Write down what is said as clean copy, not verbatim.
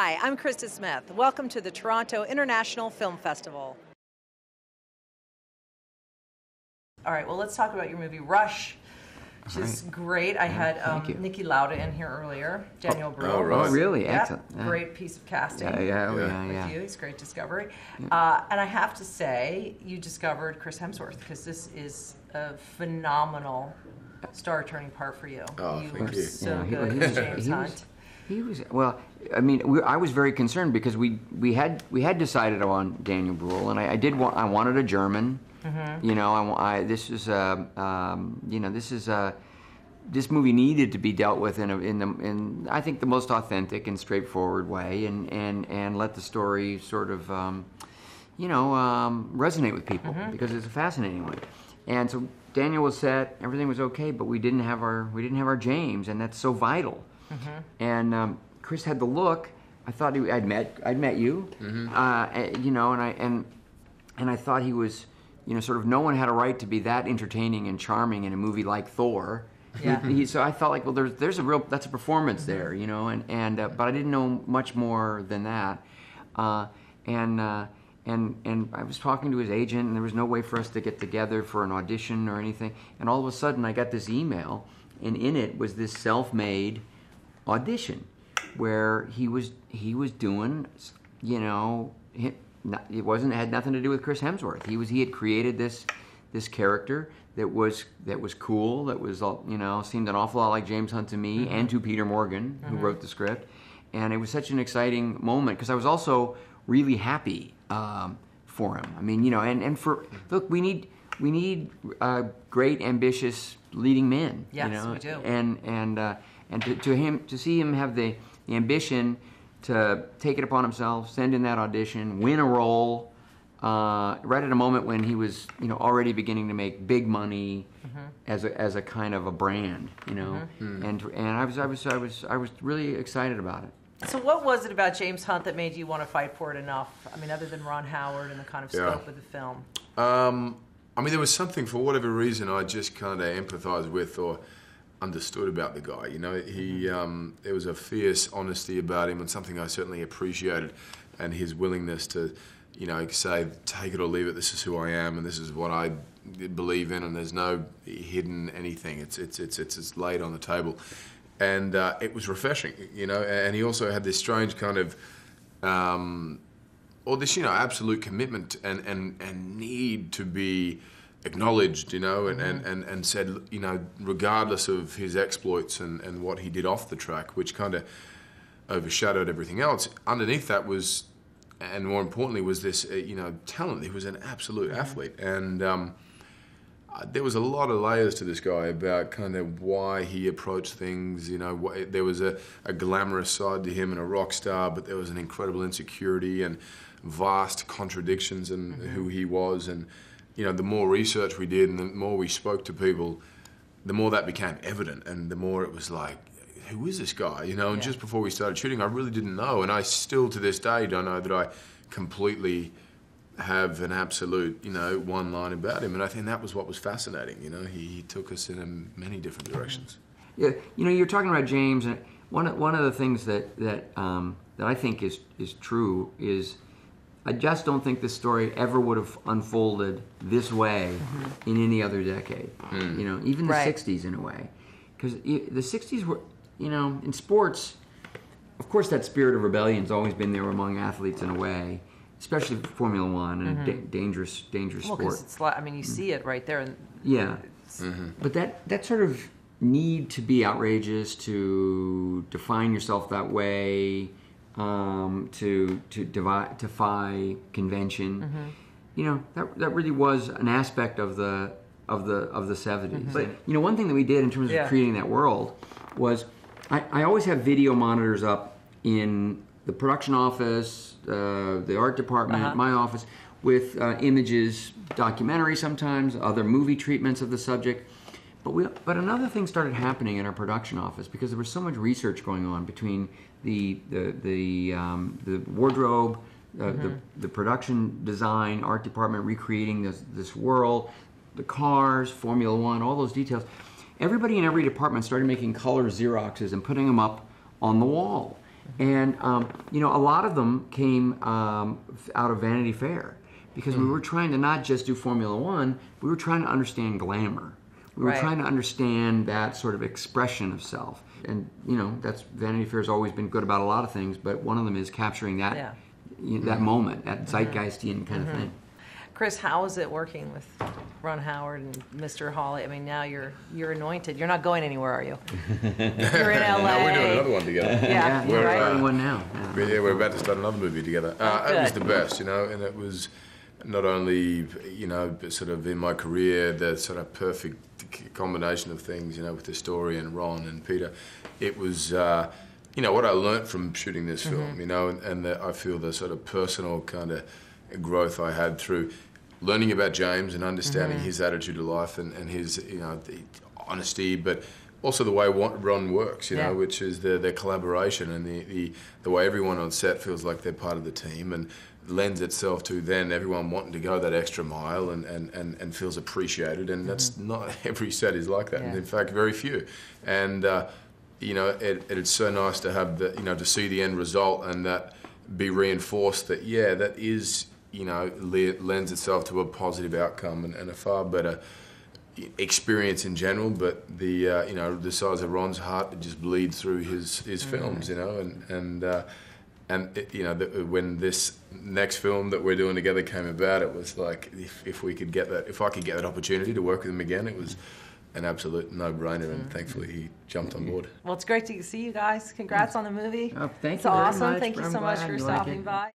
Hi, I'm Krista Smith. Welcome to the Toronto International Film Festival. All right, well, let's talk about your movie, Rush, which is great. I had Nikki Lauda in here earlier, Daniel Bruhl. Oh, right. Really? Yeah, Excellent. Yeah. great piece of casting Yeah. with you. It's a great discovery. And I have to say, you discovered Chris Hemsworth, because this is a phenomenal star-turning part for you. Oh, you thank were you. so good as James Hunt. He was well. I mean, I was very concerned because we had decided on Daniel Bruhl, and I wanted a German. You know, this movie needed to be dealt with in I think the most authentic and straightforward way, and let the story sort of resonate with people because it's a fascinating one. And so Daniel was set, everything was okay, but we didn't have our James, and that's so vital. And Chris had the look. I thought I'd met you, and I thought he was, sort of no one had a right to be that entertaining and charming in a movie like Thor. Yeah. So I felt like, well, that's a performance there, but I didn't know much more than that. And I was talking to his agent, and there was no way for us to get together for an audition or anything. And all of a sudden, I got this email, and in it was this self-made audition where he was doing, it had nothing to do with Chris Hemsworth. He had created this character that was cool, that was seemed an awful lot like James Hunt to me and to Peter Morgan, who wrote the script. And it was such an exciting moment because I was also really happy for him. I mean, look, we need great, ambitious leading men. Yes, we do. And to see him have the ambition to take it upon himself, send in that audition, win a role, right at a moment when he was, already beginning to make big money as a kind of a brand, and I was really excited about it. So what was it about James Hunt that made you want to fight for it enough? I mean, other than Ron Howard and the kind of scope of the film. I mean, there was something, for whatever reason, I just kind of empathized with or understood about the guy. There was a fierce honesty about him, and something I certainly appreciated, and his willingness to, say, take it or leave it. This is who I am, and this is what I believe in, and there's no hidden anything. It's laid on the table, and it was refreshing, And he also had this strange kind of, absolute commitment and need to be acknowledged, and said, regardless of his exploits and what he did off the track, which kind of overshadowed everything else, underneath that was, and more importantly, was this, talent. He was an absolute athlete, and there was a lot of layers to this guy about kind of why he approached things. There was a glamorous side to him and a rock star, but there was an incredible insecurity and vast contradictions in who he was. And the more research we did and the more we spoke to people, the more that became evident, and the more it was like, who is this guy? And just before we started shooting, I really didn't know, and I still to this day don't know that I completely have an absolute, one line about him. And I think that was what was fascinating. He took us in many different directions. Yeah, you're talking about James, and one of the things that I think is true is, I just don't think this story ever would have unfolded this way in any other decade. Even the 60s in a way. Because the 60s were, in sports, of course that spirit of rebellion's always been there among athletes in a way, especially Formula One and dangerous sport. Because it's like, you see it right there. But that sort of need to be outrageous, to define yourself that way, to defy convention. That really was an aspect of the 70s. But one thing that we did in terms of creating that world was, I always have video monitors up in the production office, the art department, my office, with images, documentary sometimes, other movie treatments of the subject. But another thing started happening in our production office, because there was so much research going on between the wardrobe, the production design, art department recreating this world, the cars, Formula One, all those details. Everybody in every department started making color Xeroxes and putting them up on the wall. And you know, a lot of them came out of Vanity Fair because we were trying to not just do Formula One, we were trying to understand glamour. We were trying to understand that sort of expression of self. And, you know, that's Vanity Fair's always been good about a lot of things, but one of them is capturing that that moment, that zeitgeistian kind of thing. Chris, how is it working with Ron Howard and Mr. Hawley? I mean, now you're anointed. You're not going anywhere, are you? You're in LA. No, we're doing another one together. Yeah, we're right. starting one now. Yeah, we're about to start another movie together. It was the best, you know, and it was not only, you know, sort of in my career, the sort of perfect combination of things, you know, with the story and Ron and Peter. It was, you know, what I learnt from shooting this film, you know, and I feel the sort of personal kind of growth I had through learning about James and understanding his attitude to life and his, you know, the honesty, but also the way Ron works, you know, which is the collaboration and the way everyone on set feels like they're part of the team and lends itself to then everyone wanting to go that extra mile and feels appreciated. And that's not every set is like that. And in fact, very few. And, you know, it's so nice to have the, you know, to see the end result and that be reinforced that, yeah, that is, you know, lends itself to a positive outcome and a far better experience in general, but the you know, the size of Ron's heart, it just bleeds through his films, you know, and it, you know, when this next film that we're doing together came about, it was like if we could get that, if I could get that opportunity to work with him again, it was an absolute no-brainer, and thankfully he jumped on board. Well, it's great to see you guys. Congrats on the movie. Thank it's you very awesome. much. Thank you I'm so much glad for you like stopping it. by.